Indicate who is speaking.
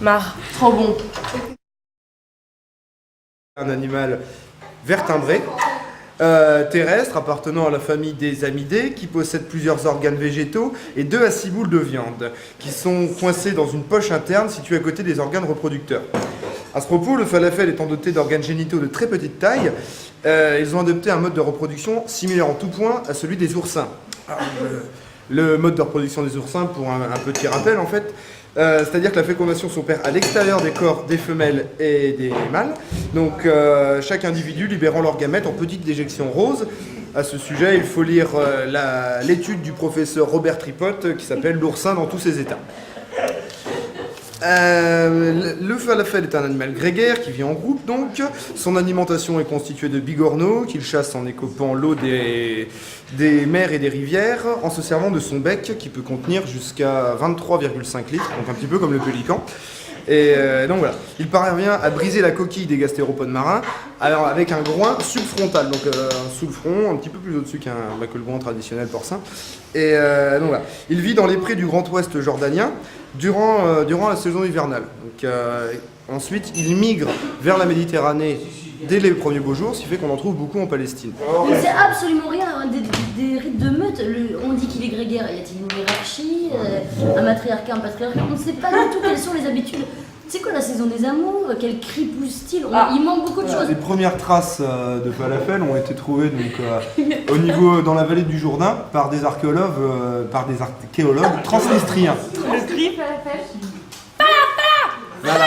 Speaker 1: Marre, trop bon.
Speaker 2: Un animal vertébré, terrestre, appartenant à la famille des amidés, qui possède plusieurs organes végétaux et 2 à 6 boules de viande, qui sont coincées dans une poche interne située à côté des organes reproducteurs. À ce propos, le falafel étant doté d'organes génitaux de très petite taille, ils ont adopté un mode de reproduction similaire en tout point à celui des oursins. Alors, le mode de reproduction des oursins, pour un petit rappel en fait, c'est-à-dire que la fécondation s'opère à l'extérieur des corps des femelles et des mâles. Donc chaque individu libérant leurs gamètes en petites déjections roses. À ce sujet, il faut lire l'étude du professeur Robert Tripotte qui s'appelle L'oursin dans tous ses états. Le falafel est un animal grégaire qui vit en groupe donc. Son alimentation est constituée de bigorneaux qu'il chasse en écopant l'eau des mers et des rivières en se servant de son bec qui peut contenir jusqu'à 23,5 litres, donc un petit peu comme le pélican. Et donc voilà, il parvient à briser la coquille des gastéropodes marins alors avec un groin subfrontal, donc sous le front, un petit peu plus au-dessus que le groin traditionnel porcin. Et donc voilà, il vit dans les prés du Grand Ouest jordanien durant la saison hivernale. Donc, ensuite, il migre vers la Méditerranée dès les premiers beaux jours, ce qui fait qu'on en trouve beaucoup en Palestine.
Speaker 3: Mais c'est absolument rien, hein, des rites de meute. On dit qu'il est grégaire, y a-t-il une hiérarchie, un matriarcat, un patriarcat? On ne sait pas du tout quelles sont les habitudes. C'est quoi la saison des amours? Quel cri pousse-t-il? Il manque beaucoup de choses.
Speaker 2: Les premières traces de falafel ont été trouvées dans la vallée du Jourdain par des archéologues, transnistriens.
Speaker 1: Le cri falafel.
Speaker 2: Voilà.